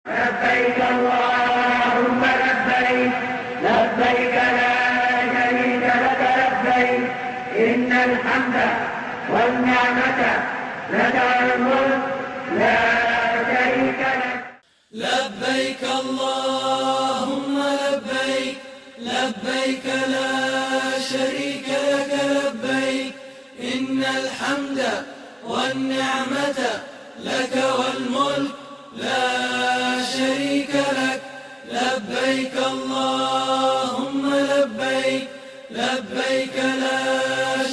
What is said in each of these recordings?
لبيك اللهم لبيك لبيك لا شريك لك لبيك إن الحمد والنعمة لك والملك لا شريك لك. لبيك اللهم لبيك لبيك لا شريك لك لبيك إن الحمد والنعمة لك والملك لا شريك لك. لبيك اللهم لبيك لبيك لا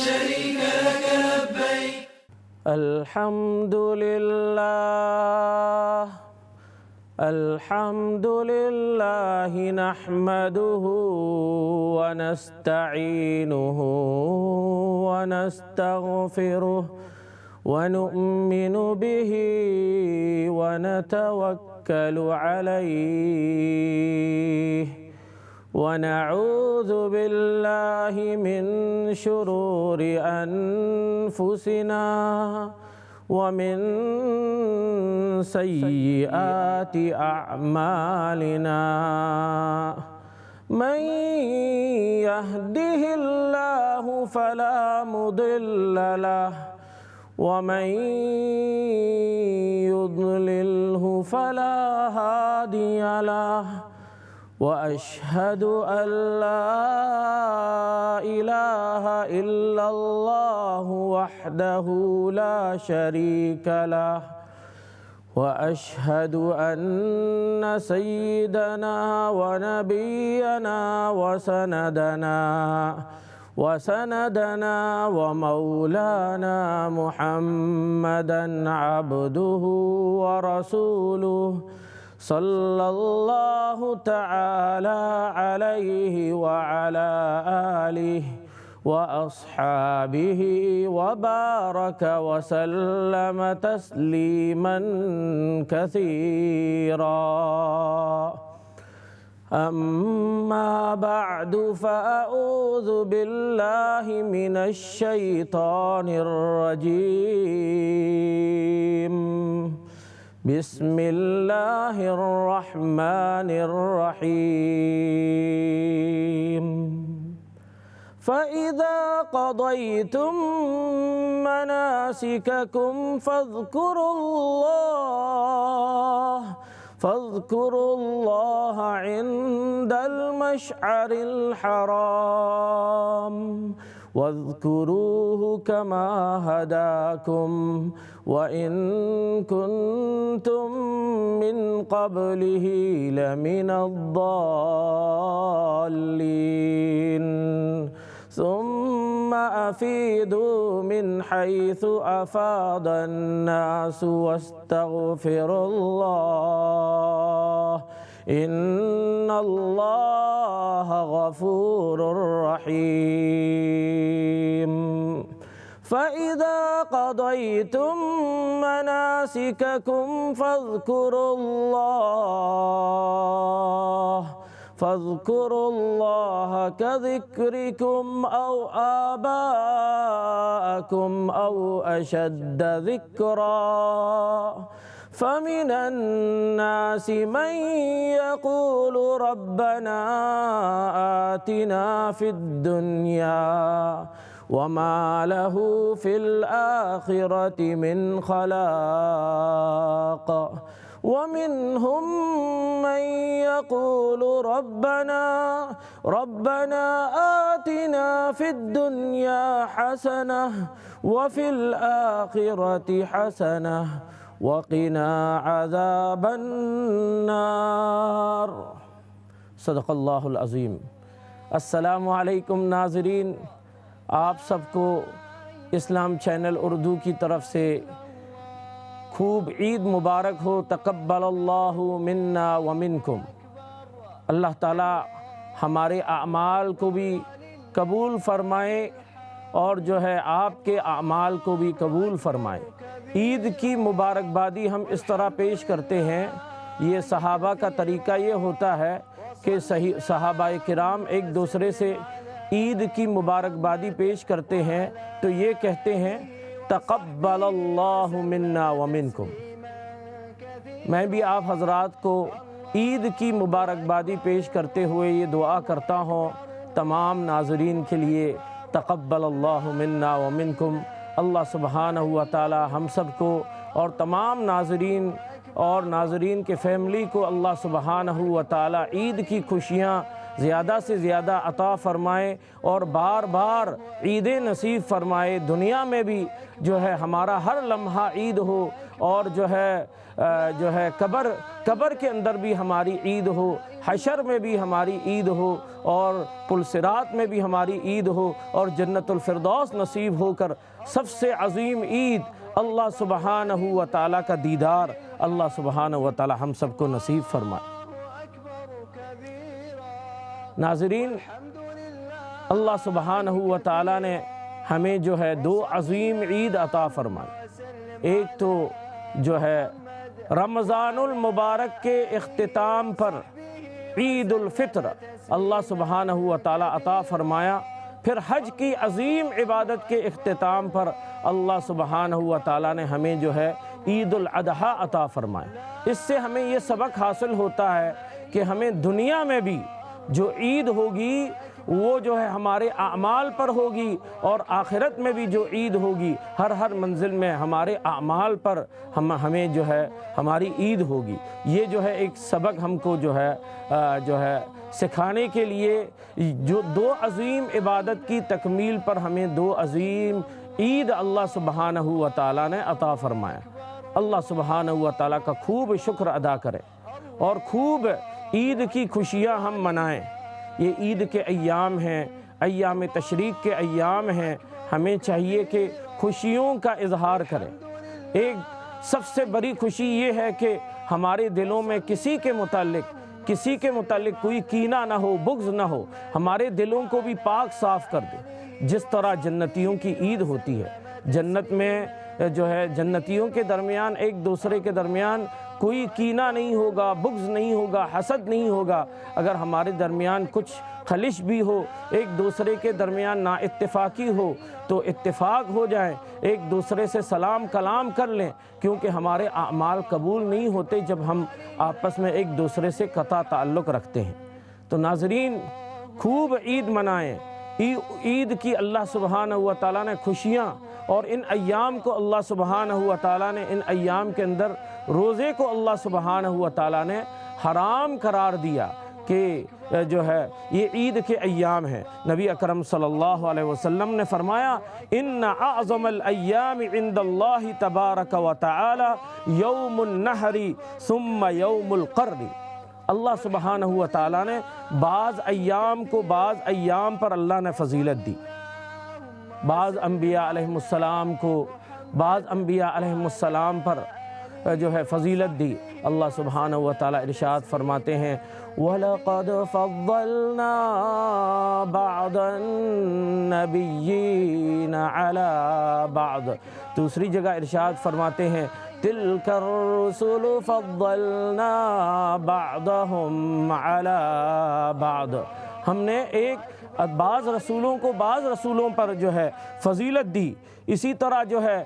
شريك لك لبيك. الحمد لله الحمد لله نحمده ونستعينه ونستغفره ونؤمن به ونتوكل عليه ونعوذ بالله من شرور أنفسنا ومن سيئات أعمالنا. من يهده الله فلا مضل له ومن يضلله فلا هادي له وأشهد أن لا إله إلا الله وحده لا شريك له وأشهد أن سيدنا ونبينا وسندنا ومولانا محمدا عبده ورسوله صلى الله تعالى عليه وعلى آله وأصحابه وبارك وسلم تسليما كثيرا. أما بعد فأعوذ بالله من الشيطان الرجيم. بسم الله الرحمن الرحيم. فإذا قضيتم مناسككم فاذكروا الله عند المشعر الحرام واذكروه كما هداكم وإن كنتم من قبله لمن الضالين. ثم أفيدوا من حيث أفاض الناس واستغفروا الله إن الله غفور رحيم. فإذا قضيتم مناسككم فاذكروا الله كذكركم أو آباءكم أو أشد ذكرا. فمن الناس من يقول ربنا آتنا في الدنيا وما له في الآخرة من خلاق. ومنهم من يقول ربنا آتنا في الدنيا حسنة وفي الآخرة حسنة وقنا عذاب النار. صدق اللہ العظیم. السلام علیکم ناظرین، آپ سب کو اسلام چینل اردو کی طرف سے خوب عید مبارک ہو. تقبل اللہ منا ومنکم. اللہ تعالیٰ ہمارے اعمال کو بھی قبول فرمائے اور جو ہے آپ کے اعمال کو بھی قبول فرمائے. عید کی مبارکبادی ہم اس طرح پیش کرتے ہیں، یہ صحابہ کا طریقہ یہ ہوتا ہے کہ صحابہ کرام ایک دوسرے سے عید کی مبارکبادی پیش کرتے ہیں تو یہ کہتے ہیں تقبل اللہ منا ومنکم. میں بھی آپ حضرات کو عید کی مبارکبادی پیش کرتے ہوئے یہ دعا کرتا ہوں تمام ناظرین کے لیے، تقبل اللہ منا ومنکم، اللہ سبحانہ و تعالی ہم سب کو اور تمام ناظرین اور ناظرین کے فیملی کو اللہ سبحانہ و تعالی عید کی خوشیاں زیادہ سے زیادہ عطا فرمائے اور بار بار عیدیں نصیب فرمائے، دنیا میں بھی جو ہے ہمارا ہر لمحہ عید ہو، اور جو ہے قبر کے اندر بھی ہماری عید ہو، حشر میں بھی ہماری عید ہو، اور پل صراط میں بھی ہماری عید ہو، اور جنت الفردوس نصیب ہو کر سب سے عظیم عید اللہ سبحانہ و تعالیٰ کا دیدار اللہ سبحانہ و تعالیٰ ہم سب کو نصیب فرمائے۔ ناظرین، اللہ سبحانہ و تعالیٰ نے ہمیں جو ہے دو عظیم عید عطا فرمائی۔ ایک تو جو ہے رمضان المبارک کے اختتام پر عید الفطر اللہ سبحانہ و تعالیٰ عطا فرمایا، پھر حج کی عظیم عبادت کے اختتام پر اللہ سبحانہ و تعالیٰ نے ہمیں جو ہے عید الاضحیٰ عطا فرمایا۔ اس سے ہمیں یہ سبق حاصل ہوتا ہے کہ ہمیں دنیا میں بھی جو عید ہوگی وہ جو ہے ہمارے اعمال پر ہوگی، اور آخرت میں بھی جو عید ہوگی ہر منزل میں ہمارے اعمال پر ہمیں جو ہے ہماری عید ہوگی۔ یہ جو ہے ایک سبق ہم کو جو ہے سکھانے کے لیے، جو دو عظیم عبادت کی تکمیل پر ہمیں دو عظیم عید اللہ سبحانہ و تعالیٰ نے عطا فرمایا۔ اللہ سبحانہ و تعالیٰ کا خوب شکر ادا کریں اور خوب عید کی خوشیاں ہم منائیں۔ یہ عید کے ایام ہیں، ایام تشریق کے ایام ہیں، ہمیں چاہیے کہ خوشیوں کا اظہار کریں۔ ایک سب سے بڑی خوشی یہ ہے کہ ہمارے دلوں میں کسی کے متعلق کوئی کینہ نہ ہو، بغض نہ ہو، ہمارے دلوں کو بھی پاک صاف کر دے۔ جس طرح جنتیوں کی عید ہوتی ہے، جنت میں جو ہے جنتیوں کے درمیان ایک دوسرے کے درمیان کوئی کینہ نہیں ہوگا، بغض نہیں ہوگا، حسد نہیں ہوگا۔ اگر ہمارے درمیان کچھ خلش بھی ہو، ایک دوسرے کے درمیان نا اتفاقی ہو تو اتفاق ہو جائیں، ایک دوسرے سے سلام کلام کر لیں، کیونکہ ہمارے اعمال قبول نہیں ہوتے جب ہم آپس میں ایک دوسرے سے قطع تعلق رکھتے ہیں۔ تو ناظرین، خوب عید منائیں۔ عید کی اللہ سبحانہ و تعالیٰ نے خوشیاں، اور ان ایام کو اللہ سبحانہ و تعالیٰ نے ان ایام کے اندر روزے کو اللہ سبحانہ و تعالیٰ نے حرام قرار دیا کہ جو ہے یہ عید کے ایام ہیں۔ نبی اکرم صلی اللہ علیہ وسلم نے فرمایا، ان اعظم الایام عند اللہ تبارک و تعالی یوم النحر ثم یوم القر۔ اللہ سبحانہ و تعالیٰ نے بعض ایام کو بعض ایام پر اللہ نے فضیلت دی۔ بعض انبیاء علیہ السلام کو بعض انبیاء علیہ السلام پر جو ہے فضیلت دی۔ اللہ سبحانہ و تعالیٰ ارشاد فرماتے ہیں، وَلَقَدْ فَضَّلْنَا بَعْضَ النَّبِيِّينَ عَلَى بَعْض۔ دوسری جگہ ارشاد فرماتے ہیں، تِلْكَ الرُّسُلُ فَضَّلْنَا بَعْضَهُمْ عَلَى بَعْض۔ ہم نے بعض رسولوں کو بعض رسولوں پر جو ہے فضیلت دی، اسی طرح جو ہے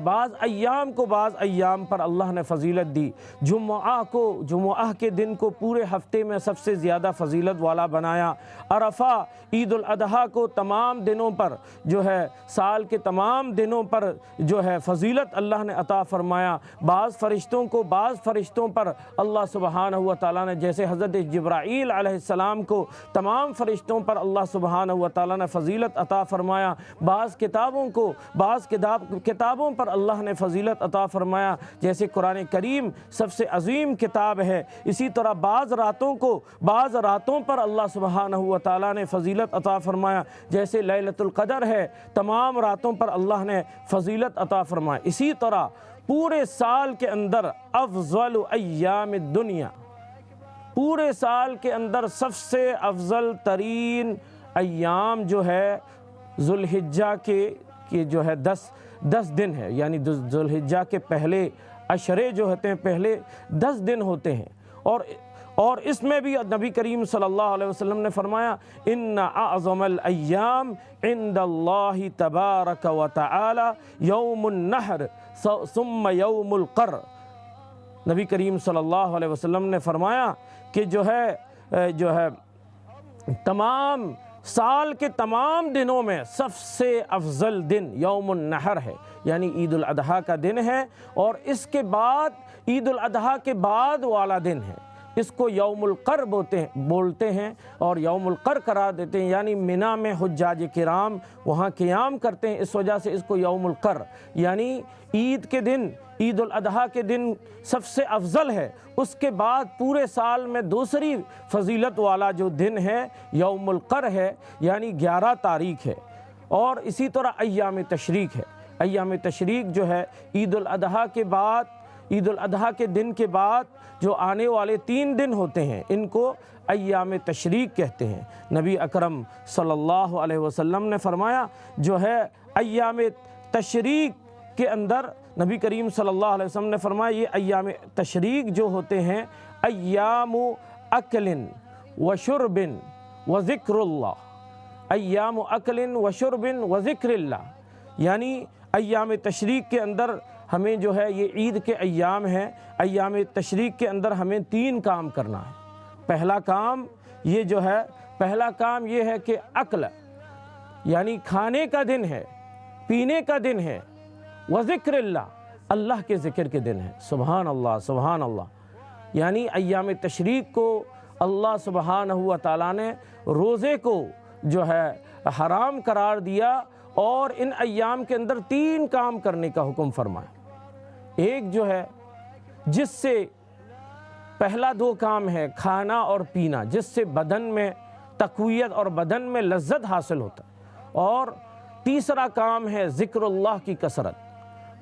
بعض ایام کو بعض ایام پر اللہ نے فضیلت دی۔ جمعہ کے دن کو پورے ہفتے میں سب سے زیادہ فضیلت والا بنایا۔ عرفہ، عید الاضحیٰ کو تمام دنوں پر جو ہے سال کے تمام دنوں پر جو ہے فضیلت اللہ نے عطا فرمایا۔ بعض فرشتوں پر اللہ سبحانہ و تعالیٰ نے، جیسے حضرت جبرائیل علیہ السلام کو تمام فرشتوں پر اللہ سبحانہ و تعالیٰ نے فضیلت عطا فرمایا۔ بعض کتابوں پر اللہ نے فضیلت عطا فرمایا، جیسے قرآن کریم سب سے عظیم کتاب ہے۔ اسی طرح بعض راتوں پر اللہ سبحانہ و تعالیٰ نے فضیلت عطا فرمایا، جیسے لیلۃ القدر ہے، تمام راتوں پر اللہ نے فضیلت عطا فرمایا۔ اسی طرح پورے سال کے اندر افضل ایام الدنیا، پورے سال کے اندر سب سے افضل ترین ایام جو ہے ذوالحجہ کے جو ہے 10 دن ہے، یعنی ذوالحجہ کے پہلے عشرے جو ہوتے ہیں، پہلے 10 دن ہوتے ہیں، اور اس میں بھی نبی کریم صلی اللہ علیہ وسلم نے فرمایا، ان اعظم الایام عند اللہ تبارک و تعالی یوم النحر ثم یوم القر۔ نبی کریم صلی اللہ علیہ وسلم نے فرمایا کہ جو ہے تمام سال کے تمام دنوں میں سب سے افضل دن یوم النحر ہے، یعنی عید الاضحیٰ کا دن ہے، اور اس کے بعد عید الاضحیٰ کے بعد والا دن ہے، اس کو یوم القر بولتے ہیں اور یوم القر قرار دیتے ہیں، یعنی منی میں حجاج کرام وہاں قیام کرتے ہیں، اس وجہ سے اس کو یوم القر، یعنی عید کے دن، عید الاضحیٰ کے دن سب سے افضل ہے، اس کے بعد پورے سال میں دوسری فضیلت والا جو دن ہے یوم القر ہے، یعنی 11 تاریخ ہے۔ اور اسی طرح ایام تشریق ہے، ایام تشریق جو ہے عید الاضحیٰ کے بعد، عید الاضحیٰ کے دن کے بعد جو آنے والے 3 دن ہوتے ہیں ان کو ایام تشریق کہتے ہیں۔ نبی اکرم صلی اللہ علیہ وسلم نے فرمایا جو ہے ایام تشریق کے اندر، نبی کریم صلی اللہ علیہ وسلم نے فرمایا یہ ایام تشریق جو ہوتے ہیں ایام اکل و شرب و ذکر اللہ، ایام اکل و شرب و ذکر اللہ، یعنی ایام تشریق کے اندر ہمیں جو ہے یہ عید کے ایام ہیں، ایام تشریق کے اندر ہمیں 3 کام کرنا ہے۔ پہلا کام یہ ہے کہ اکل، یعنی کھانے کا دن ہے، پینے کا دن ہے، و ذکر اللہ کے ذکر کے دن ہے۔ سبحان اللہ سبحان اللہ، یعنی ایام تشریق کو اللہ سبحانہ و تعالیٰ نے روزے کو جو ہے حرام قرار دیا، اور ان ایام کے اندر 3 کام کرنے کا حکم فرمایا۔ ایک جو ہے جس سے پہلا 2 کام ہے کھانا اور پینا، جس سے بدن میں تقویت اور بدن میں لذت حاصل ہوتا ہے، اور تیسرا کام ہے ذکر اللہ کی کثرت۔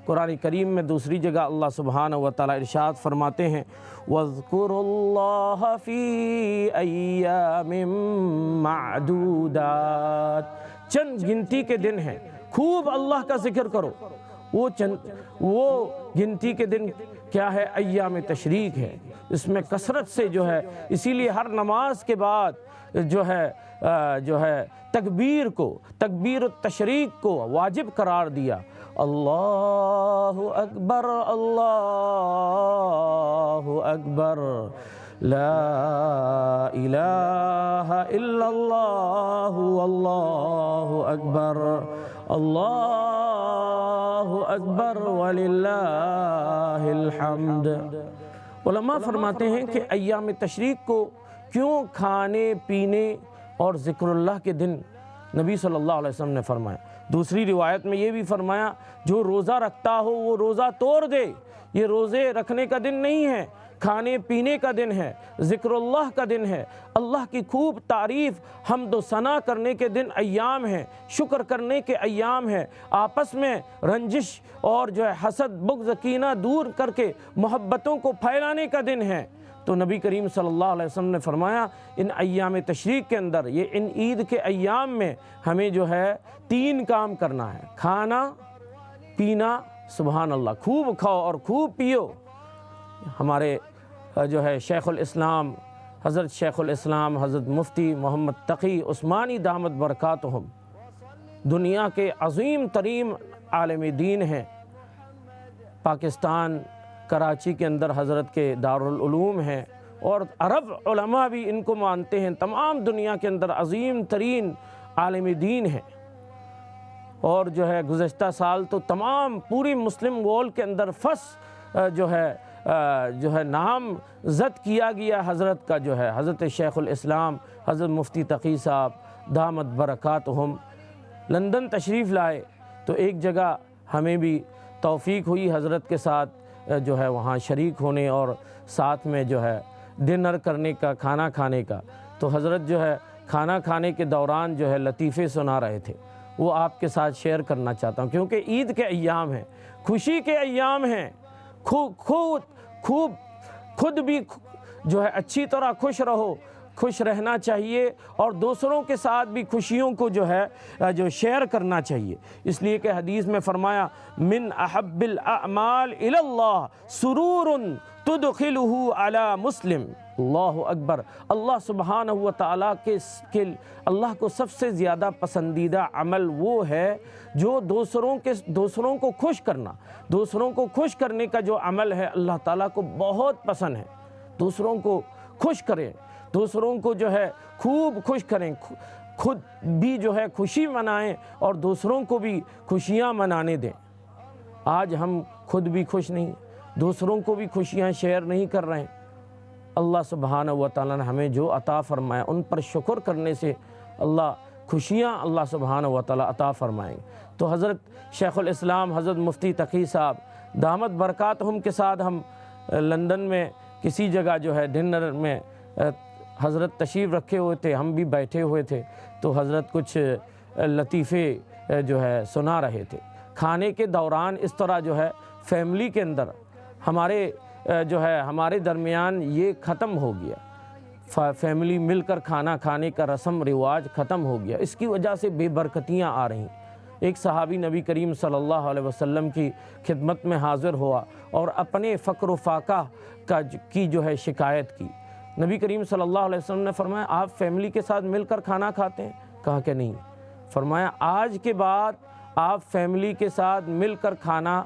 قرآن کریم میں دوسری جگہ اللہ سبحانہ و تعالیٰ ارشاد فرماتے ہیں وَاذْكُرُوا اللَّهَ فِي أَيَّامٍ مَعْدُودَاتٍ، چند گنتی کے دن ہیں، خوب اللہ کا ذکر کرو۔ وہ گنتی کے دن کیا ہے؟ ایام تشریق ہے، اس میں کثرت سے جو ہے، اسی لیے ہر نماز کے بعد جو ہے تکبیر التشریق کو واجب قرار دیا۔ اللہ اکبر اللہ اکبر لا الہ الا اللہ واللہ اکبر اللہ اکبر وللہ الحمد۔ علماء فرماتے ہیں کہ ایام تشریق کو کیوں کھانے پینے اور ذکر اللہ کے دن نبی صلی اللہ علیہ وسلم نے فرمایا؟ دوسری روایت میں یہ بھی فرمایا جو روزہ رکھتا ہو وہ روزہ توڑ دے، یہ روزے رکھنے کا دن نہیں ہے، کھانے پینے کا دن ہے، ذکر اللہ کا دن ہے، اللہ کی خوب تعریف حمد و ثنا کرنے کے دن ایام ہیں، شکر کرنے کے ایام ہیں، آپس میں رنجش اور جو ہے حسد بغض کینہ دور کر کے محبتوں کو پھیلانے کا دن ہے۔ تو نبی کریم صلی اللہ علیہ وسلم نے فرمایا ان ایام تشریق کے اندر، یہ ان عید کے ایام میں ہمیں جو ہے 3 کام کرنا ہے، کھانا پینا، سبحان اللہ، خوب کھاؤ اور خوب پیو۔ ہمارے جو ہے شیخ الاسلام حضرت مفتی محمد تقی عثمانی دامت برکاتہم دنیا کے عظیم ترین عالم دین ہیں، پاکستان کراچی کے اندر حضرت کے دارالعلوم ہیں، اور عرب علماء بھی ان کو مانتے ہیں، تمام دنیا کے اندر عظیم ترین عالم دین ہیں۔ اور جو ہے گزشتہ سال تو تمام پوری مسلم ورلڈ کے اندر جو ہے نام زد کیا گیا حضرت کا، جو ہے حضرت شیخ الاسلام حضرت مفتی تقی صاحب دامت برکاتہم لندن تشریف لائے، تو ایک جگہ ہمیں بھی توفیق ہوئی حضرت کے ساتھ جو ہے وہاں شریک ہونے اور ساتھ میں جو ہے ڈنر کرنے کا، کھانا کھانے کا۔ تو حضرت جو ہے کھانا کھانے کے دوران جو ہے لطیفے سنا رہے تھے، وہ آپ کے ساتھ شیئر کرنا چاہتا ہوں، کیونکہ عید کے ایام ہیں، خوشی کے ایام ہیں، خود بھی جو ہے اچھی طرح خوش رہو، خوش رہنا چاہیے، اور دوسروں کے ساتھ بھی خوشیوں کو جو شیئر کرنا چاہیے۔ اس لیے کہ حدیث میں فرمایا من احب الاعمال الی اللہ سرور تدخلہ علی مسلم اللہ اکبر۔ اللہ سبحانہ و تعالیٰ کے اللہ کو سب سے زیادہ پسندیدہ عمل وہ ہے جو دوسروں کو خوش کرنا، دوسروں کو خوش کرنے کا جو عمل ہے اللہ تعالیٰ کو بہت پسند ہے۔ دوسروں کو خوش کریں، دوسروں کو جو ہے خوب خوش کریں، خود بھی جو ہے خوشی منائیں اور دوسروں کو بھی خوشیاں منانے دیں۔ آج ہم خود بھی خوش نہیں، دوسروں کو بھی خوشیاں شیئر نہیں کر رہے ہیں۔ اللہ سبحانہ و تعالیٰ نے ہمیں جو عطا فرمایا ان پر شکر کرنے سے اللہ خوشیاں اللہ سبحانہ و تعالیٰ عطا فرمائیں۔ تو حضرت شیخ الاسلام حضرت مفتی تقی صاحب دامت برکاتہم کے ساتھ ہم لندن میں کسی جگہ جو ہے ڈنر میں حضرت تشریف رکھے ہوئے تھے، ہم بھی بیٹھے ہوئے تھے، تو حضرت کچھ لطیفے جو ہے سنا رہے تھے۔ کھانے کے دوران اس طرح جو ہے فیملی کے اندر ہمارے درمیان یہ ختم ہو گیا، فیملی مل کر کھانا کھانے کا رسم رواج ختم ہو گیا۔ اس کی وجہ سے بے برکتیاں آ رہی ہیں۔ ایک صحابی نبی کریم صلی اللہ علیہ وسلم کی خدمت میں حاضر ہوا اور اپنے فقر و فاقہ کی جو ہے شکایت کی۔ نبی کریم صلی اللہ علیہ وسلم نے فرمایا آپ فیملی کے ساتھ مل کر کھانا کھاتے ہیں؟ کہا کہ نہیں۔ فرمایا آج کے بعد آپ فیملی کے ساتھ مل کر کھانا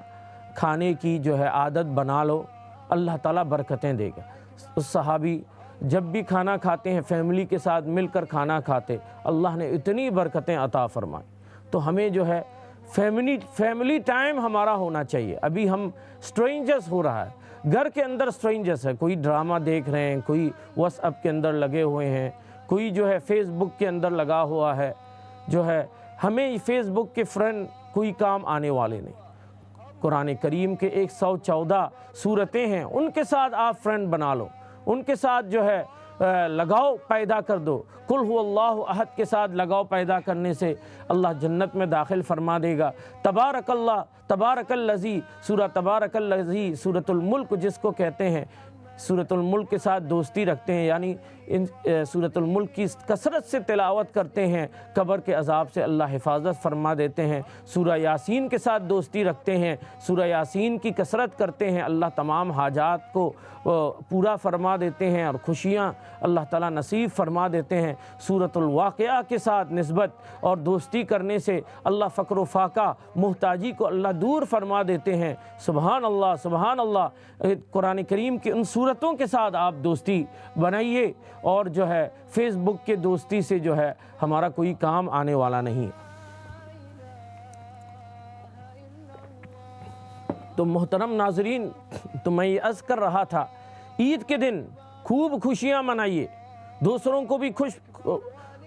کھانے کی جو ہے عادت بنا لو، اللہ تعالیٰ برکتیں دے گا۔ اس صحابی جب بھی کھانا کھاتے ہیں فیملی کے ساتھ مل کر کھانا کھاتے، اللہ نے اتنی برکتیں عطا فرمائیں۔ تو ہمیں جو ہے فیملی ٹائم ہمارا ہونا چاہیے۔ ابھی ہم سٹرینجرز ہو رہا ہے، گھر کے اندر سٹرینجرز ہے، کوئی ڈرامہ دیکھ رہے ہیں، کوئی واٹس ایپ کے اندر لگے ہوئے ہیں، کوئی جو ہے فیس بک کے اندر لگا ہوا ہے، جو ہے ہمیں فیس بک کے فرینڈ کوئی کام آنے والے نہیں۔ قرآن کریم کے 114 صورتیں ہیں، ان کے ساتھ آپ فرینڈ بنا لو، ان کے ساتھ جو ہے لگاؤ پیدا کر دو۔ قل هو اللہ احد کے ساتھ لگاؤ پیدا کرنے سے اللہ جنت میں داخل فرما دے گا۔ تبارک الذی، سورہ تبارک الذی، سورۃ الملک جس کو کہتے ہیں، سورۃ الملک کے ساتھ دوستی رکھتے ہیں، یعنی سورۃ الملک کی کثرت سے تلاوت کرتے ہیں، قبر کے عذاب سے اللہ حفاظت فرما دیتے ہیں۔ سورہ یاسین کے ساتھ دوستی رکھتے ہیں، سورہ یاسین کی کثرت کرتے ہیں، اللہ تمام حاجات کو پورا فرما دیتے ہیں اور خوشیاں اللہ تعالیٰ نصیب فرما دیتے ہیں۔ سورۃ الواقعہ کے ساتھ نسبت اور دوستی کرنے سے اللہ فقر و فاقہ محتاجی کو اللہ دور فرما دیتے ہیں۔ سبحان اللہ سبحان اللہ۔ قرآن کریم کی ان صورتوں کے ساتھ آپ دوستی بنائیے، اور جو ہے فیس بک کے دوستی سے جو ہے ہمارا کوئی کام آنے والا نہیں۔ تو محترم ناظرین، تو میں یہ عرض کر رہا تھا عید کے دن خوب خوشیاں منائیے، دوسروں کو بھی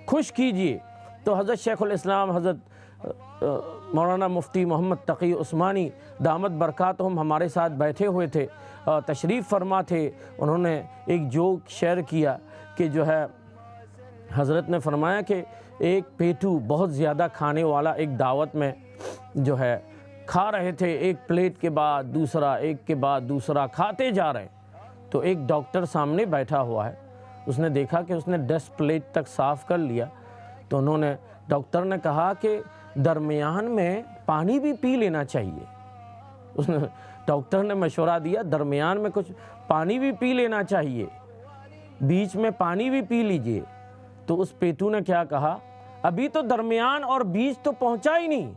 خوش کیجیے۔ تو حضرت شیخ الاسلام حضرت مولانا مفتی محمد تقی عثمانی دامت برکاتہم ہمارے ساتھ بیٹھے ہوئے تھے، تشریف فرما تھے۔ انہوں نے ایک جوک شیئر کیا کہ جو ہے حضرت نے فرمایا کہ ایک پیٹو بہت زیادہ کھانے والا ایک دعوت میں جو ہے کھا رہے تھے، ایک پلیٹ کے بعد دوسرا، ایک کے بعد دوسرا کھاتے جا رہے ہیں۔ تو ایک ڈاکٹر سامنے بیٹھا ہوا ہے، اس نے دیکھا کہ اس نے 10 پلیٹ تک صاف کر لیا، تو ڈاکٹر نے کہا کہ درمیان میں پانی بھی پی لینا چاہیے۔ ڈاکٹر نے مشورہ دیا درمیان میں کچھ پانی بھی پی لینا چاہیے، بیچ میں پانی بھی پی لیجئے۔ تو اس پیٹو نے کیا کہا، ابھی تو درمیان اور بیچ تو پہنچا ہی نہیں،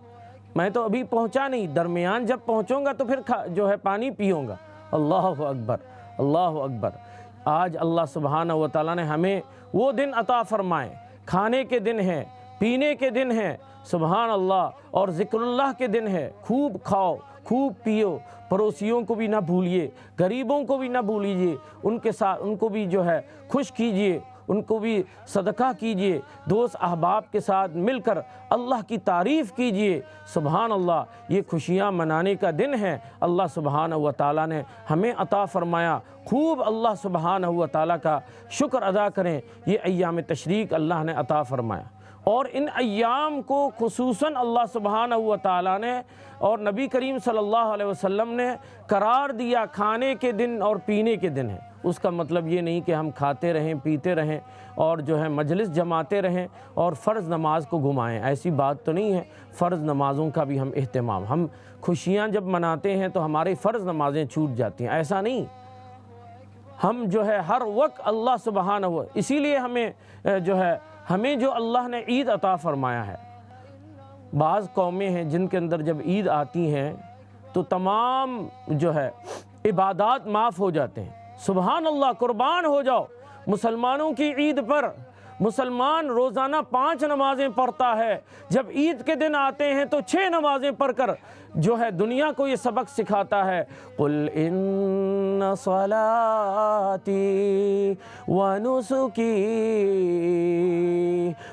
میں تو ابھی پہنچا نہیں، درمیان جب پہنچوں گا تو پھر جو ہے پانی پیوں گا۔ اللہ اکبر اللہ اکبر۔ آج اللہ سبحانہ و تعالیٰ نے ہمیں وہ دن عطا فرمائے، کھانے کے دن ہیں، پینے کے دن ہیں، سبحان اللہ، اور ذکر اللہ کے دن ہے۔ خوب کھاؤ، خوب پیو، پڑوسیوں کو بھی نہ بھولیے، غریبوں کو بھی نہ بھولیے، ان کے ساتھ ان کو بھی جو ہے خوش کیجیے، ان کو بھی صدقہ کیجیے، دوست احباب کے ساتھ مل کر اللہ کی تعریف کیجیے۔ سبحان اللہ، یہ خوشیاں منانے کا دن ہے، اللہ سبحانہ و تعالیٰ نے ہمیں عطا فرمایا۔ خوب اللہ سبحانہ و تعالیٰ کا شکر ادا کریں، یہ ایام تشریق اللہ نے عطا فرمایا، اور ان ایام کو خصوصاً اللہ سبحانہ و تعالیٰ نے اور نبی کریم صلی اللہ علیہ وسلم نے قرار دیا کھانے کے دن اور پینے کے دن ہے۔ اس کا مطلب یہ نہیں کہ ہم کھاتے رہیں پیتے رہیں اور جو ہے مجلس جماتے رہیں اور فرض نماز کو گھمائیں، ایسی بات تو نہیں ہے۔ فرض نمازوں کا بھی ہم اہتمام، ہم خوشیاں جب مناتے ہیں تو ہماری فرض نمازیں چھوٹ جاتی ہیں، ایسا نہیں۔ ہم جو ہے ہر وقت اللہ سبحانہ و اسی لیے ہمیں جو اللہ نے عید عطا فرمایا ہے. بعض قومیں ہیں جن کے اندر جب عید آتی ہیں تو تمام جو ہے عبادات معاف ہو جاتے ہیں. سبحان اللہ، قربان ہو جاؤ. مسلمانوں کی عید پر مسلمان روزانہ 5 نمازیں پڑھتا ہے، جب عید کے دن آتے ہیں تو 6 نمازیں پڑھ کر جو ہے دنیا کو یہ سبق سکھاتا ہے. قُلْ إِنَّ صَلَاتِي وَنُسُكِي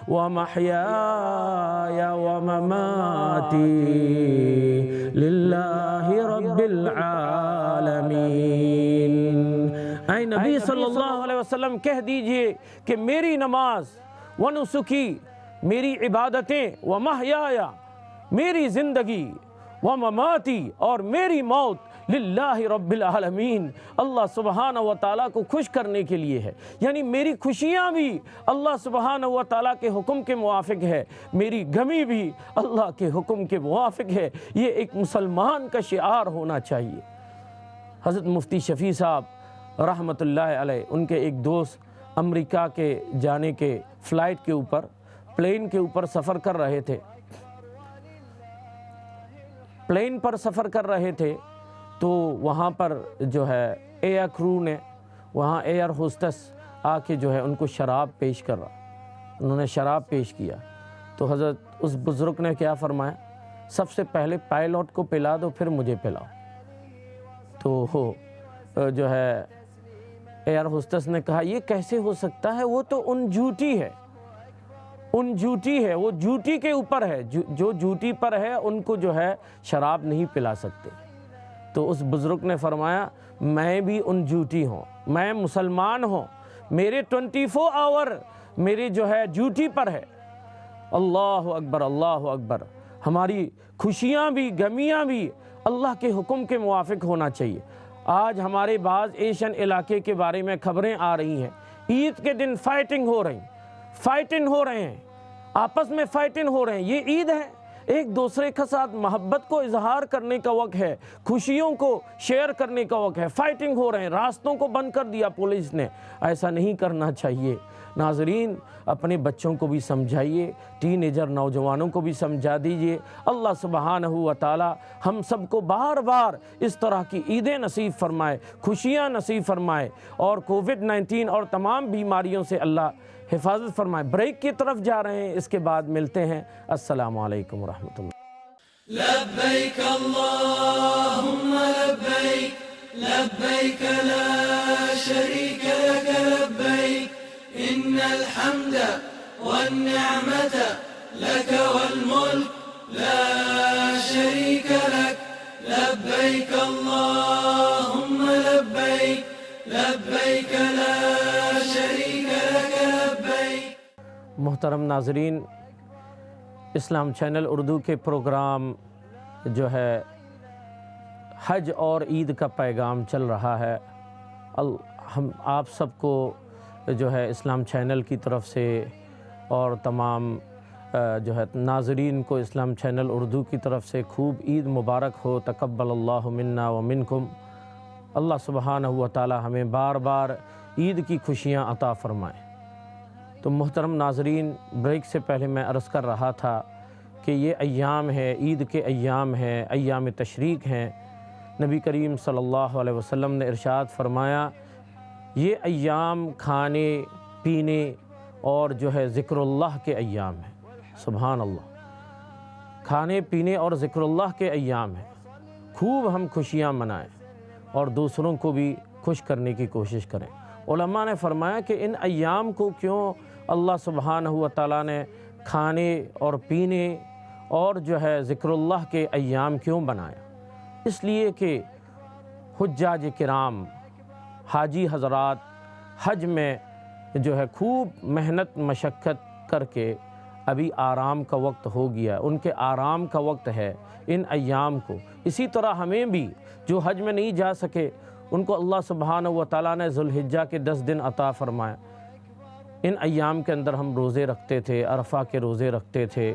وَمَحْيَايَ وَمَمَاتِي لِلَّهِ رَبِّ الْعَالَمِينَ. اے نبی صلی اللہ علیہ وسلم کہہ دیجئے کہ میری نماز، ونسکی میری عبادتیں، ومحیایا میری زندگی، ومماتی اور میری موت، للہ رب العالمین اللہ سبحانہ و تعالیٰ کو خوش کرنے کے لیے ہے. یعنی میری خوشیاں بھی اللہ سبحانہ و تعالیٰ کے حکم کے موافق ہے، میری غمی بھی اللہ کے حکم کے موافق ہے. یہ ایک مسلمان کا شعار ہونا چاہیے. حضرت مفتی شفیع صاحب رحمۃ اللہ علیہ، ان کے ایک دوست امریکہ کے جانے کے فلائٹ کے اوپر، پلین کے اوپر سفر کر رہے تھے. پلین پر سفر کر رہے تھے تو وہاں پر جو ہے ایئر کرو نے، وہاں ایئر ہوسٹس آ کے جو ہے ان کو شراب پیش کر رہا. انہوں نے شراب پیش کیا تو حضرت اس بزرگ نے کیا فرمایا، سب سے پہلے پائلٹ کو پلا دو پھر مجھے پلاؤ. تو جو ہے ایئر ہوسٹس نے کہا یہ کیسے ہو سکتا ہے، وہ تو ان جھوٹی ہے، وہ جھوٹی کے اوپر ہے، جو جھوٹی پر ہے ان کو جو ہے شراب نہیں پلا سکتے. تو اس بزرگ نے فرمایا میں بھی ان جھوٹی ہوں، میں مسلمان ہوں، میرے 24 آور میری جو ہے ڈیوٹی پر ہے. اللہ اکبر، اللہ اکبر. ہماری خوشیاں بھی غمیاں بھی اللہ کے حکم کے موافق ہونا چاہیے. آج ہمارے بعض ایشین علاقے کے بارے میں خبریں آ رہی ہیں، عید کے دن فائٹنگ ہو رہے ہیں، آپس میں فائٹنگ ہو رہے ہیں. یہ عید ہے، ایک دوسرے کے ساتھ محبت کو اظہار کرنے کا وقت ہے، خوشیوں کو شیئر کرنے کا وقت ہے. فائٹنگ ہو رہے ہیں، راستوں کو بند کر دیا پولیس نے. ایسا نہیں کرنا چاہیے. ناظرین اپنے بچوں کو بھی سمجھائیے، ٹین ایجر نوجوانوں کو بھی سمجھا دیجئے. اللہ سبحانہ و تعالی ہم سب کو بار بار اس طرح کی عیدیں نصیب فرمائے، خوشیاں نصیب فرمائے، اور کووڈ-19 اور تمام بیماریوں سے اللہ حفاظت فرمائے. بریک کی طرف جا رہے ہیں، اس کے بعد ملتے ہیں. السلام علیکم ورحمۃ اللہ. لبيك اللهم لبيك لبيك لا شريك لك لبيك إن الحمد والنعمة لك والملك لا شريك لك لبيك اللهم لبيك لبيك لا شريك لك لبيك. محترم ناظرین، اسلام چینل اردو کے پروگرام جو ہے حج اور عید کا پیغام چل رہا ہے. ہم آپ سب کو جو ہے اسلام چینل کی طرف سے اور تمام جو ہے ناظرین کو اسلام چینل اردو کی طرف سے خوب عید مبارک ہو. تقبل اللہ منا و منکم. اللہ سبحانہ و تعالی ہمیں بار بار عید کی خوشیاں عطا فرمائیں. تو محترم ناظرین، بریک سے پہلے میں عرض کر رہا تھا کہ یہ ایام ہے، عید کے ایام ہیں، ایام تشریق ہیں. نبی کریم صلی اللہ علیہ وسلم نے ارشاد فرمایا یہ ایام کھانے پینے اور جو ہے ذکر اللہ کے ایام ہیں. سبحان اللہ، کھانے پینے اور ذکر اللہ کے ایام ہیں. خوب ہم خوشیاں منائیں اور دوسروں کو بھی خوش کرنے کی کوشش کریں. علماء نے فرمایا کہ ان ایام کو کیوں اللہ سبحانہ و تعالیٰ نے کھانے اور پینے اور جو ہے ذکر اللہ کے ایام کیوں بنایا؟ اس لیے کہ حجاج کرام، حاجی حضرات حج میں جو ہے خوب محنت مشقت کر کے ابھی آرام کا وقت ہو گیا، ان کے آرام کا وقت ہے ان ایام کو. اسی طرح ہمیں بھی جو حج میں نہیں جا سکے ان کو اللہ سبحانہ و تعالیٰ نے ذوالحجہ کے 10 دن عطا فرمایا. ان ایام کے اندر ہم روزے رکھتے تھے، عرفہ کے روزے رکھتے تھے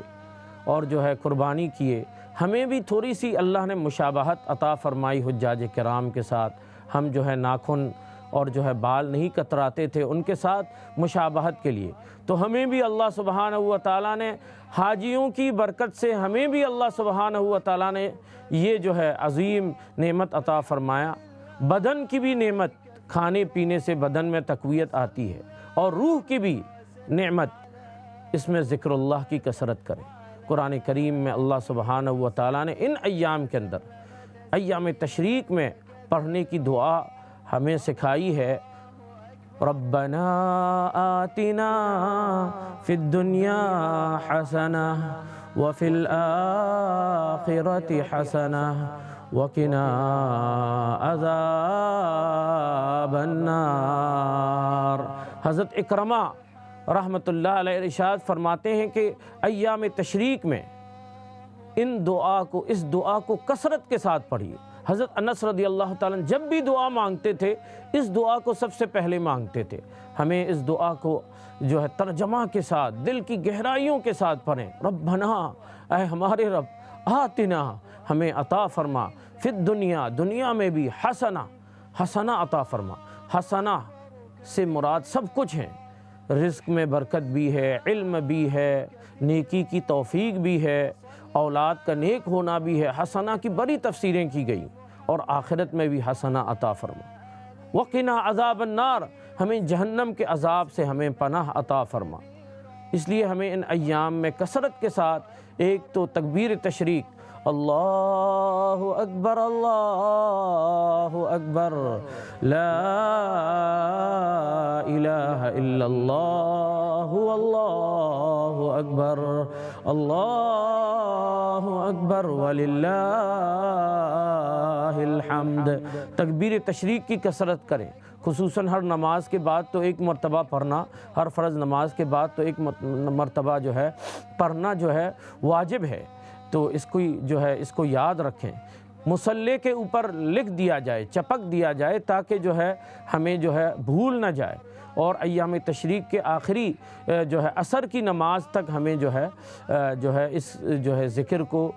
اور جو ہے قربانی کیے. ہمیں بھی تھوڑی سی اللہ نے مشابہت عطا فرمائی حجاج کرام کے ساتھ. ہم جو ہے ناخن اور جو ہے بال نہیں کتراتے تھے ان کے ساتھ مشابہت کے لیے۔ تو ہمیں بھی اللہ سبحانہ و تعالیٰ نے حاجیوں کی برکت سے ہمیں بھی اللہ سبحانہ و تعالیٰ نے یہ جو ہے عظیم نعمت عطا فرمایا۔ بدن کی بھی نعمت، کھانے پینے سے بدن میں تقویت آتی ہے، اور روح کی بھی نعمت، اس میں ذکر اللہ کی کثرت کریں۔ قرآن کریم میں اللہ سبحانہ و تعالیٰ نے ان ایام کے اندر، ایام تشریق میں پڑھنے کی دعا ہمیں سکھائی ہے۔ ربنا آتنا فی الدنیا حسنہ وفی الآخرۃ حسنہ وقنا عذاب النار۔ حضرت اکرمہ رحمۃ اللہ علیہ ارشاد فرماتے ہیں کہ ایام تشریق میں اس دعا کو کثرت کے ساتھ پڑھیے۔ حضرت انس رضی اللہ تعالیٰ عنہ جب بھی دعا مانگتے تھے اس دعا کو سب سے پہلے مانگتے تھے۔ ہمیں اس دعا کو جو ہے ترجمہ کے ساتھ، دل کی گہرائیوں کے ساتھ پڑھیں۔ ربنا، اے ہمارے رب، آتنا، ہمیں عطا فرما، فی الدنیا، دنیا میں بھی، حسنہ عطا فرما۔ حسنہ سے مراد سب کچھ ہیں، رزق میں برکت بھی ہے، علم بھی ہے، نیکی کی توفیق بھی ہے، اولاد کا نیک ہونا بھی ہے۔ حسنہ کی بڑی تفسیریں کی گئی، اور آخرت میں بھی حسنہ عطا فرما۔ وقنا عذاب النار، ہمیں جہنم کے عذاب سے ہمیں پناہ عطا فرما۔ اس لیے ہمیں ان ایام میں کثرت کے ساتھ ایک تو تکبیر تشریق، اللہ اکبر اللہ اکبر، لا الہ الا اللہ اللہ اکبر، اللہ اکبر وللہ الحمد۔ تکبیر تشریق کی کثرت کریں، خصوصاً ہر نماز کے بعد تو ایک مرتبہ پڑھنا، ہر فرض نماز کے بعد تو ایک مرتبہ جو ہے پڑھنا جو ہے واجب ہے۔ تو اس کو یاد رکھیں، مصلی کے اوپر لکھ دیا جائے، چپک دیا جائے، تاکہ جو ہے ہمیں جو ہے بھول نہ جائے، اور ایام تشریق کے آخری جو ہے عصر کی نماز تک ہمیں جو ہے اس جو ہے ذکر کو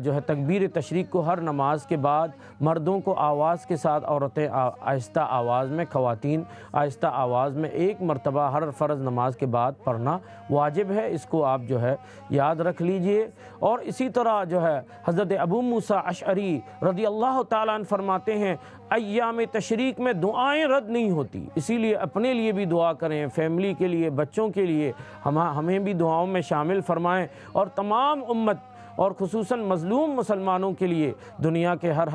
جو ہے تکبیر تشریق کو ہر نماز کے بعد مردوں کو آواز کے ساتھ، عورتیں آہستہ آواز میں، خواتین آہستہ آواز میں ایک مرتبہ ہر فرض نماز کے بعد پڑھنا واجب ہے۔ اس کو آپ جو ہے یاد رکھ لیجئے۔ اور اسی طرح جو ہے حضرت ابو موسیٰ اشعری رضی اللہ تعالیٰ عنہ فرماتے ہیں ایام تشریق میں دعائیں رد نہیں ہوتی، اسی لیے اپنے لیے بھی دعا کریں، فیملی کے لیے، بچوں کے لیے، ہمیں بھی دعاؤں میں شامل فرمائیں، اور تمام امت اور خصوصاً مظلوم مسلمانوں کے لیے، دنیا کے ہر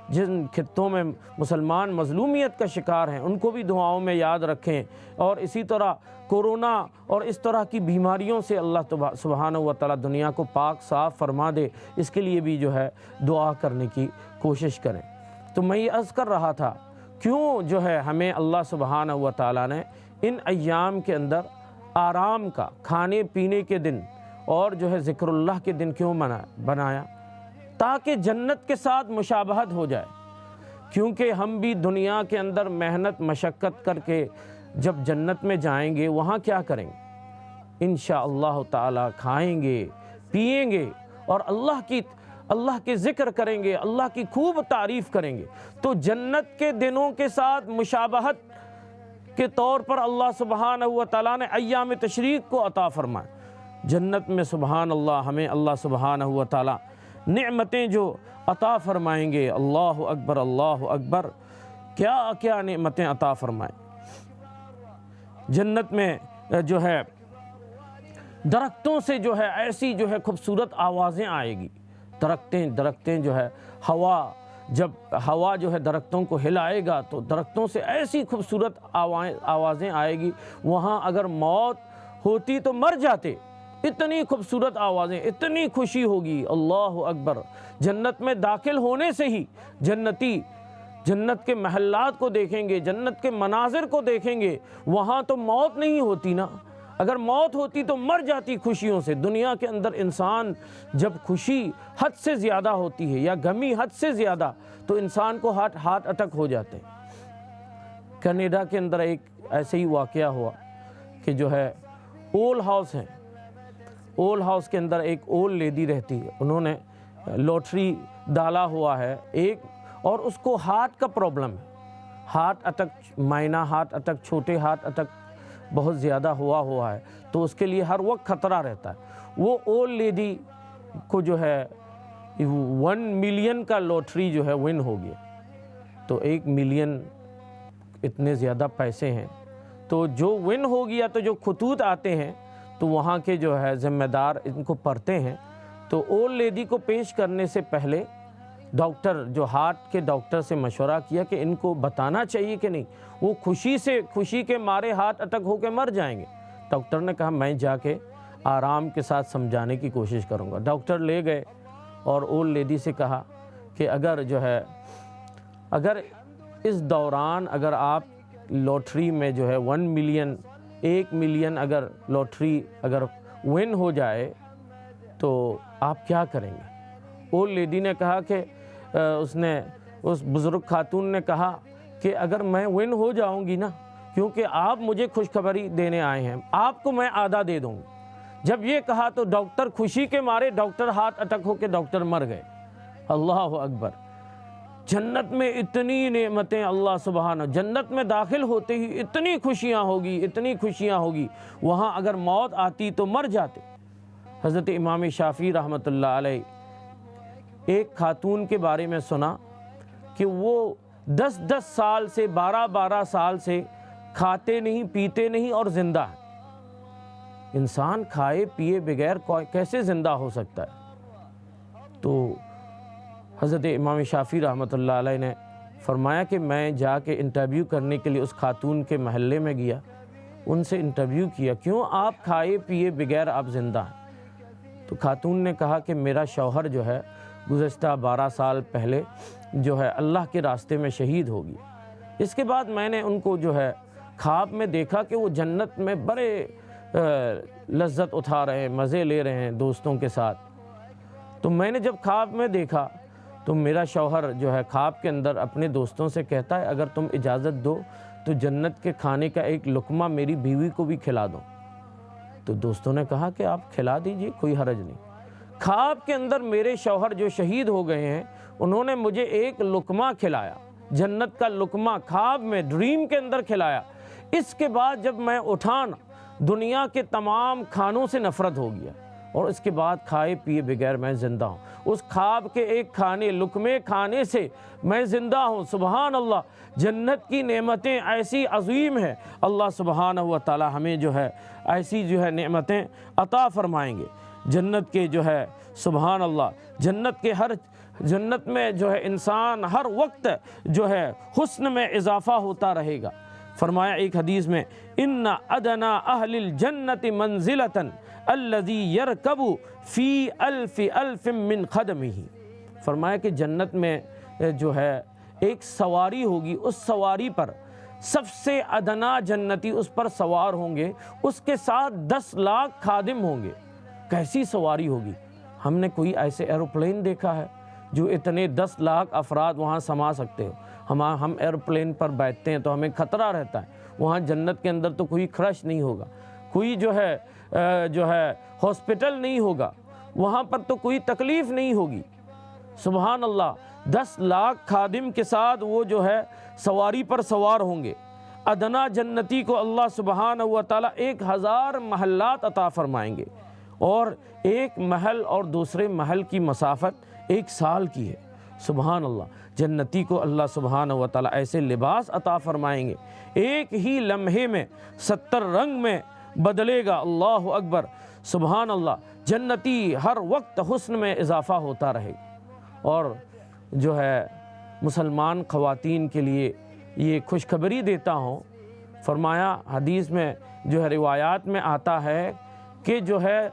جن خطوں میں مسلمان مظلومیت کا شکار ہیں ان کو بھی دعاؤں میں یاد رکھیں۔ اور اسی طرح کورونا اور اس طرح کی بیماریوں سے اللہ سبحانہ و تعالیٰ دنیا کو پاک صاف فرما دے، اس کے لیے بھی جو ہے دعا کرنے کی کوشش کریں۔ تو میں یہ عرض کر رہا تھا، کیوں جو ہے ہمیں اللہ سبحانہ و تعالیٰ نے ان ایام کے اندر آرام کا، کھانے پینے کے دن اور جو ہے ذکر اللہ کے دن کیوں بنایا؟ تاکہ جنت کے ساتھ مشابہت ہو جائے، کیونکہ ہم بھی دنیا کے اندر محنت مشقت کر کے جب جنت میں جائیں گے وہاں کیا کریں گے؟ انشاءاللہ تعالی کھائیں گے، پئیں گے، اور اللہ کے ذکر کریں گے، اللہ کی خوب تعریف کریں گے۔ تو جنت کے دنوں کے ساتھ مشابہت کے طور پر اللہ سبحانہ و تعالیٰ نے ایام تشریق کو عطا فرمائے۔ جنت میں سبحان اللہ ہمیں اللہ سبحانہ و تعالیٰ نعمتیں جو عطا فرمائیں گے، اللہ اکبر اللہ اکبر، کیا کیا نعمتیں عطا فرمائیں۔ جنت میں جو ہے درختوں سے جو ہے ایسی جو ہے خوبصورت آوازیں آئے گی، درختیں جو ہے جب ہوا جو ہے درختوں کو ہلائے گا تو درختوں سے ایسی خوبصورت آوازیں آئے گی، وہاں اگر موت ہوتی تو مر جاتے، اتنی خوبصورت آوازیں، اتنی خوشی ہوگی، اللہ اکبر۔ جنت میں داخل ہونے سے ہی جنتی جنت کے محلات کو دیکھیں گے، جنت کے مناظر کو دیکھیں گے، وہاں تو موت نہیں ہوتی نا، اگر موت ہوتی تو مر جاتی خوشیوں سے۔ دنیا کے اندر انسان جب خوشی حد سے زیادہ ہوتی ہے یا غمی حد سے زیادہ تو انسان کو ہارٹ اٹیک ہو جاتے ہیں۔ کینیڈا کے اندر ایک ایسے ہی واقعہ ہوا کہ جو ہے اول ہاؤس ہیں، اول ہاؤس کے اندر ایک اول لیڈی رہتی ہے، انہوں نے لاٹری ڈالا ہوا ہے ایک، اور اس کو ہارٹ کا پرابلم ہے، heart attack, minor heart attack, چھوٹے ہارٹ اٹیک بہت زیادہ ہوا ہے، تو اس کے لیے ہر وقت خطرہ رہتا ہے۔ وہ اولڈ لیڈی کو جو ہے 1 ملین کا لوٹری جو ہے ون ہو گیا، تو 1 ملین اتنے زیادہ پیسے ہیں، تو جو ون ہو گیا تو جو خطوط آتے ہیں تو وہاں کے جو ہے ذمہ دار ان کو پڑھتے ہیں، تو اولڈ لیڈی کو پیش کرنے سے پہلے ڈاکٹر جو ہارٹ کے ڈاکٹر سے مشورہ کیا کہ ان کو بتانا چاہیے کہ نہیں، وہ خوشی کے مارے ہارٹ اٹیک ہو کے مر جائیں گے۔ ڈاکٹر نے کہا میں جا کے آرام کے ساتھ سمجھانے کی کوشش کروں گا۔ ڈاکٹر لے گئے اور اولڈ لیڈی سے کہا کہ اگر اس دوران اگر آپ لوٹری میں جو ہے 1 ملین اگر لوٹری اگر ون ہو جائے تو آپ کیا کریں گے؟ اولڈ لیڈی نے کہا کہ اس بزرگ خاتون نے کہا کہ اگر میں ون ہو جاؤں گی نا، کیونکہ آپ مجھے خوشخبری دینے آئے ہیں، آپ کو میں آدھا دے دوں گا۔ جب یہ کہا تو ڈاکٹر خوشی کے مارے ڈاکٹر ہارٹ اٹیک ہو کے ڈاکٹر مر گئے۔ اللہ اکبر! جنت میں اتنی نعمتیں، اللہ سبحانہ، جنت میں داخل ہوتے ہی اتنی خوشیاں ہوگی، وہاں اگر موت آتی تو مر جاتے۔ حضرت امام شافعی رحمۃ اللہ علیہ ایک خاتون کے بارے میں سنا کہ وہ 10 سال سے 12 سال سے کھاتے نہیں پیتے نہیں اور زندہ ہے۔ انسان کھائے پیے بغیر کیسے زندہ ہو سکتا ہے؟ تو حضرت امام شافعی رحمۃ اللہ علیہ نے فرمایا کہ میں جا کے انٹرویو کرنے کے لیے اس خاتون کے محلے میں گیا، ان سے انٹرویو کیا، کیوں آپ کھائے پیے بغیر آپ زندہ ہیں؟ تو خاتون نے کہا کہ میرا شوہر جو ہے گزشتہ 12 سال پہلے جو ہے اللہ کے راستے میں شہید ہو گیا۔ اس کے بعد میں نے ان کو جو ہے خواب میں دیکھا کہ وہ جنت میں بڑے لذت اٹھا رہے ہیں، مزے لے رہے ہیں دوستوں کے ساتھ۔ تو میں نے جب خواب میں دیکھا تو میرا شوہر جو ہے خواب کے اندر اپنے دوستوں سے کہتا ہے اگر تم اجازت دو تو جنت کے کھانے کا ایک لقمہ میری بیوی کو بھی کھلا دو۔ تو دوستوں نے کہا کہ آپ کھلا دیجئے، کوئی حرج نہیں۔ خواب کے اندر میرے شوہر جو شہید ہو گئے ہیں انہوں نے مجھے ایک لقمہ کھلایا، جنت کا لقمہ خواب میں ڈریم کے اندر کھلایا۔ اس کے بعد جب میں اٹھانا دنیا کے تمام کھانوں سے نفرت ہو گیا، اور اس کے بعد کھائے پیے بغیر میں زندہ ہوں۔ اس خواب کے ایک لقمے کھانے سے میں زندہ ہوں۔ سبحان اللہ! جنت کی نعمتیں ایسی عظیم ہیں، اللہ سبحانہ و تعالی ہمیں جو ہے ایسی جو ہے نعمتیں عطا فرمائیں گے۔ جنت کے جو ہے سبحان اللہ، جنت میں جو ہے انسان ہر وقت جو ہے حسن میں اضافہ ہوتا رہے گا۔ فرمایا ایک حدیث میں ان ادنا اہل الجنت منزلۃ الذی یرکب فی الف الف من خدمہ۔ فرمایا کہ جنت میں جو ہے ایک سواری ہوگی، اس سواری پر سب سے ادنا جنتی اس پر سوار ہوں گے، اس کے ساتھ 10 لاکھ خادم ہوں گے۔ کیسی سواری ہوگی؟ ہم نے کوئی ایسے ایروپلین دیکھا ہے جو اتنے 10 لاکھ افراد وہاں سما سکتے ہو؟ ہم ایروپلین پر بیٹھتے ہیں تو ہمیں خطرہ رہتا ہے، وہاں جنت کے اندر تو کوئی خرش نہیں ہوگا، کوئی جو ہے ہاسپٹل نہیں ہوگا، وہاں پر تو کوئی تکلیف نہیں ہوگی۔ سبحان اللہ! 10 لاکھ خادم کے ساتھ وہ جو ہے سواری پر سوار ہوں گے۔ ادنا جنتی کو اللہ سبحانہ و تعالی 1000 محلات عطا فرمائیں گے، اور ایک محل اور دوسرے محل کی مسافت 1 سال کی ہے۔ سبحان اللہ! جنتی کو اللہ سبحانہ و تعالی ایسے لباس عطا فرمائیں گے، ایک ہی لمحے میں 70 رنگ میں بدلے گا۔ اللہ اکبر! سبحان اللہ! جنتی ہر وقت حسن میں اضافہ ہوتا رہے گا۔ اور جو ہے مسلمان خواتین کے لیے یہ خوشخبری دیتا ہوں، فرمایا حدیث میں جو ہے روایات میں آتا ہے کہ جو ہے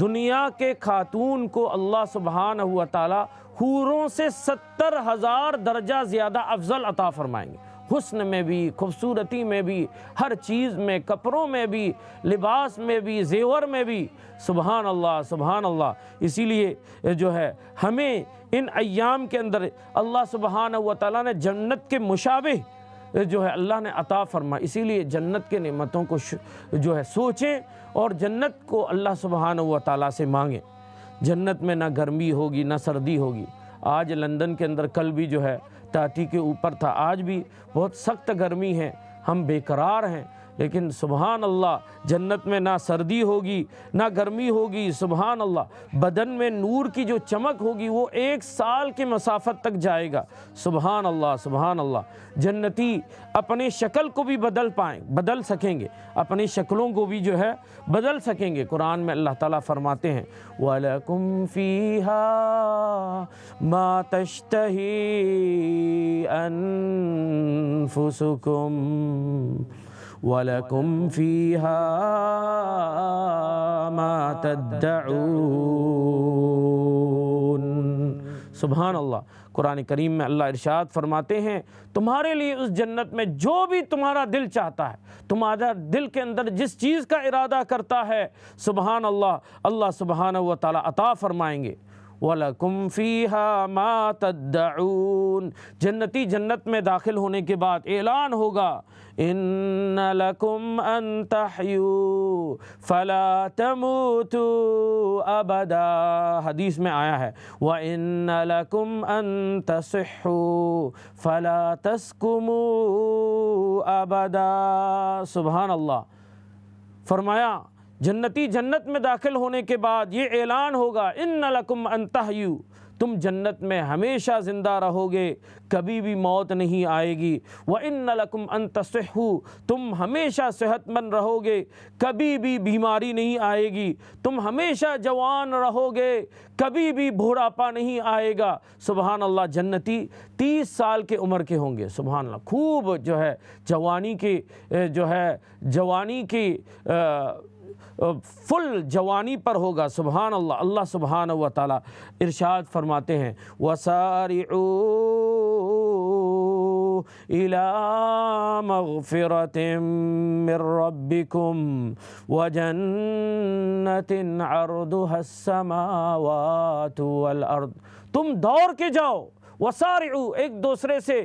دنیا کے خاتون کو اللہ سبحانہ و تعالی حوروں سے 70,000 درجہ زیادہ افضل عطا فرمائیں گے، حسن میں بھی، خوبصورتی میں بھی، ہر چیز میں، کپڑوں میں بھی، لباس میں بھی، زیور میں بھی۔ سبحان اللہ! سبحان اللہ! اسی لیے جو ہے ہمیں ان ایام کے اندر اللہ سبحانہ و تعالیٰ نے جنت کے مشابہ جو ہے اللہ نے عطا فرمایا، اسی لیے جنت کے نعمتوں کو جو ہے سوچیں اور جنت کو اللہ سبحانہ و تعالیٰ سے مانگیں۔ جنت میں نہ گرمی ہوگی نہ سردی ہوگی۔ آج لندن کے اندر کل بھی جو ہے ٹاٹی کے اوپر تھا، آج بھی بہت سخت گرمی ہے، ہم بے قرار ہیں، لیکن سبحان اللہ جنت میں نہ سردی ہوگی نہ گرمی ہوگی، سبحان اللہ بدن میں نور کی جو چمک ہوگی وہ 1 سال کی مسافت تک جائے گا، سبحان اللہ سبحان اللہ۔ جنتی اپنی شکل کو بھی بدل سکیں گے، اپنی شکلوں کو بھی جو ہے بدل سکیں گے۔ قرآن میں اللہ تعالیٰ فرماتے ہیں وَلَكُمْ فِيهَا مَا تَشْتَهِي أَنفُسُكُمْ وَلَكُمْ فِيهَا مَا تَدَّعُونَ۔ سبحان اللہ، قرآن کریم میں اللہ ارشاد فرماتے ہیں تمہارے لیے اس جنت میں جو بھی تمہارا دل چاہتا ہے، تمہارا دل کے اندر جس چیز کا ارادہ کرتا ہے، سبحان اللہ، اللہ سبحانہ و تعالی عطا فرمائیں گے۔ وَلَكُمْ فِيهَا مَا تَدَّعُونَ۔ جنتی جنت میں داخل ہونے کے بعد اعلان ہوگا إِنَّ لَكُمْ أَن تَحْيُوا فَلَا تَمُوتُوا أَبَدًا، حدیث میں آیا ہے وَإِنَّ لَكُمْ أَن تَصِحُّوا فَلَا تَسْقُمُوا أَبَدًا۔ سبحان اللہ، فرمایا جنتی جنت میں داخل ہونے کے بعد یہ اعلان ہوگا إِنَّ لَكُمْ أَن تَحْيُوا، تم جنت میں ہمیشہ زندہ رہو گے، کبھی بھی موت نہیں آئے گی۔ وَإِنَّ لَكُمْ أَن تَصِحُّوا، تم ہمیشہ صحت مند رہو گے، کبھی بھی بیماری نہیں آئے گی، تم ہمیشہ جوان رہو گے، کبھی بھی بوڑھاپا نہیں آئے گا۔ سبحان اللہ، جنتی 30 سال کے عمر کے ہوں گے، سبحان اللہ، خوب جو ہے جوانی کی فل جوانی پر ہوگا، سبحان اللہ۔ اللہ سبحانہ و تعالی ارشاد فرماتے ہیں وَسَارِعُوا إِلَى مَغْفِرَةٍ مِّن رَّبِّكُمْ وَجَنَّةٍ عَرْضُهَا السَّمَاوَاتُ وَالْأَرْضُ، تم دوڑ کے جاؤ، وَسَارِعُوا، ایک دوسرے سے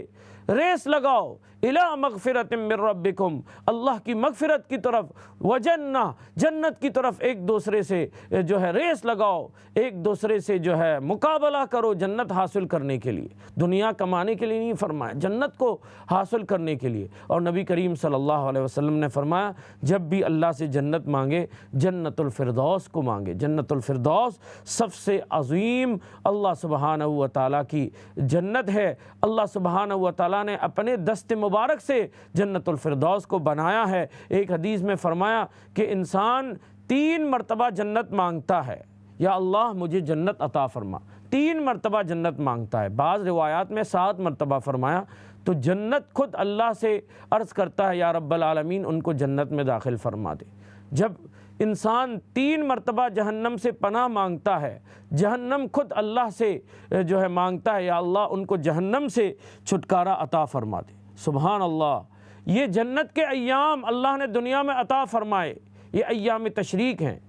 ریس لگاؤ، اِلیٰ مغفرۃ من ربکم، اللہ کی مغفرت کی طرف، وجنہ، جنت کی طرف ایک دوسرے سے جو ہے ریس لگاؤ، ایک دوسرے سے جو ہے مقابلہ کرو جنت حاصل کرنے کے لیے، دنیا کمانے کے لیے نہیں فرمایا، جنت کو حاصل کرنے کے لیے۔ اور نبی کریم صلی اللہ علیہ وسلم نے فرمایا جب بھی اللہ سے جنت مانگے جنت الفردوس کو مانگے، جنت الفردوس سب سے عظیم اللہ سبحانہ و تعالیٰ کی جنت ہے۔ اللہ سبحانہ و تعالیٰ نے اپنے دست مبارک سے جنت الفردوس کو بنایا ہے۔ ایک حدیث میں فرمایا کہ انسان 3 مرتبہ جنت مانگتا ہے، یا اللہ مجھے جنت عطا فرما، 3 مرتبہ جنت مانگتا ہے، بعض روایات میں 7 مرتبہ فرمایا۔ تو جنت خود اللہ سے عرض کرتا ہے یا رب العالمین ان کو جنت میں داخل فرما دے۔ جب انسان 3 مرتبہ جہنم سے پناہ مانگتا ہے، جہنم خود اللہ سے جو ہے مانگتا ہے یا اللہ ان کو جہنم سے چھٹکارا عطا فرما دے۔ سبحان اللہ، یہ جنت کے ایام اللہ نے دنیا میں عطا فرمائے، یہ ایام تشریق ہیں۔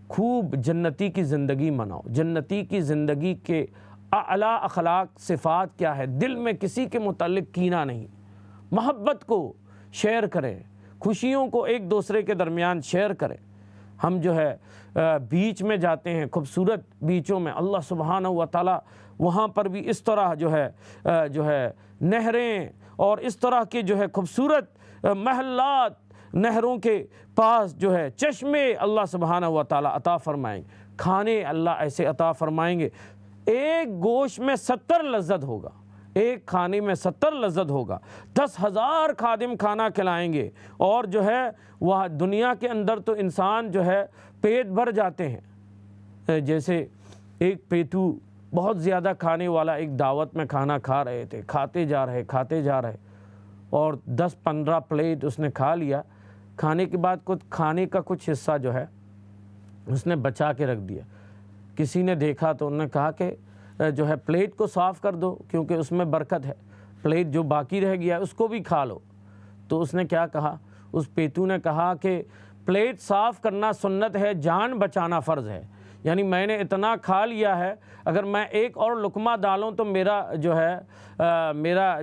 خوب جنتی کی زندگی مناؤ، جنتی کی زندگی کے اعلیٰ اخلاق صفات کیا ہے؟ دل میں کسی کے متعلق کینہ نہیں، محبت کو شیئر کریں، خوشیوں کو ایک دوسرے کے درمیان شیئر کریں۔ ہم جو ہے بیچ میں جاتے ہیں، خوبصورت بیچوں میں، اللہ سبحانہ و تعالیٰ وہاں پر بھی اس طرح جو ہے نہریں اور اس طرح کے جو ہے خوبصورت محلات، نہروں کے پاس جو ہے چشمے اللہ سبحانہ و تعالیٰ عطا فرمائیں، کھانے اللہ ایسے عطا فرمائیں گے، ایک گوشت میں 70 لذت ہوگا، ایک کھانے میں 70 لذت ہوگا، 10,000 خادم کھانا کھلائیں گے، اور جو ہے وہاں دنیا کے اندر تو انسان جو ہے پیٹ بھر جاتے ہیں۔ جیسے ایک پیٹو بہت زیادہ کھانے والا ایک دعوت میں کھانا کھا رہے تھے، کھاتے جا رہے اور 10-15 پلیٹ اس نے کھا لیا، کھانے کے بعد کھانے کا کچھ حصہ جو ہے اس نے بچا کے رکھ دیا۔ کسی نے دیکھا تو انہوں نے کہا کہ جو ہے پلیٹ کو صاف کر دو کیونکہ اس میں برکت ہے، پلیٹ جو باقی رہ گیا اس کو بھی کھا لو۔ تو اس نے کیا کہا؟ اس پیٹو نے کہا کہ پلیٹ صاف کرنا سنت ہے، جان بچانا فرض ہے، یعنی میں نے اتنا کھا لیا ہے، اگر میں ایک اور لقمہ ڈالوں تو میرا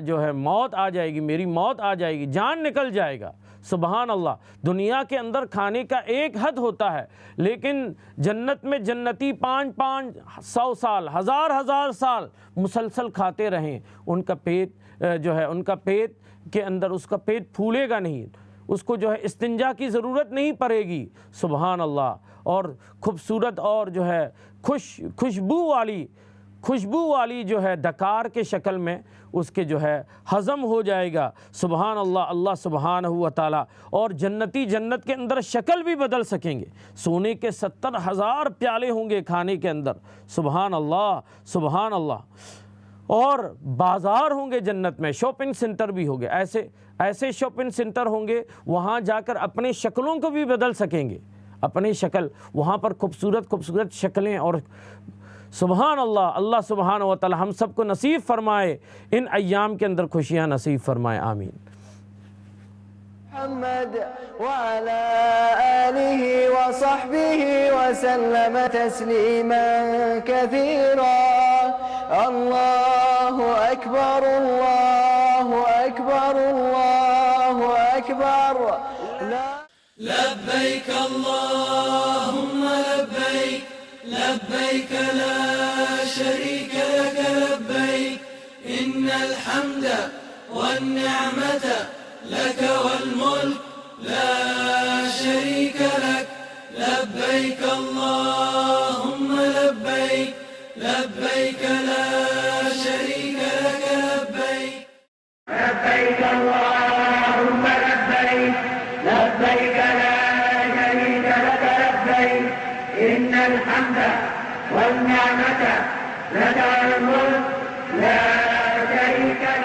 جو ہے موت آ جائے گی، میری موت آ جائے گی، جان نکل جائے گا۔ سبحان اللہ. دنیا کے اندر کھانے کا ایک حد ہوتا ہے، لیکن جنت میں جنتی 500 سال، ہزار سال مسلسل کھاتے رہیں، ان کا پیٹ جو ہے، ان کا پیٹ کے اندر اس کا پیٹ پھولے گا نہیں، اس کو جو ہے استنجا کی ضرورت نہیں پڑے گی. سبحان اللہ. اور خوبصورت اور جو ہے خوشبو والی جو ہے ڈکار کے شکل میں اس کے جو ہے ہضم ہو جائے گا. سبحان اللہ. اللہ سبحانہ و تعالی. اور جنتی جنت کے اندر شکل بھی بدل سکیں گے. سونے کے 70,000 پیالے ہوں گے کھانے کے اندر. سبحان اللہ سبحان اللہ. اور بازار ہوں گے جنت میں، شاپنگ سینٹر بھی ہوں گے، ایسے شاپنگ سینٹر ہوں گے، وہاں جا کر اپنے شکلوں کو بھی بدل سکیں گے، اپنی شکل وہاں پر خوبصورت شکلیں. اور سبحان اللہ. اللہ سبحانہ و تعالی ہم سب کو نصیب فرمائے، ان ایام کے اندر خوشیاں نصیب فرمائے. آمین. محمد وعلى آله وصحبه وسلم تسليما كثيرا. الله أكبر الله أكبر الله أكبر. لبيك اللهم لبيك لبيك لا شريك لك لبيك إن الحمد والنعمة لك والملك لا شريك لك. لبيك اللهم لبيك لبيك لا شريك لك لبيك. لبيك اللهم لبيك لبيك لا شريك لك لبيك إن الحمد والنعمة لك والملك لا شريك لك.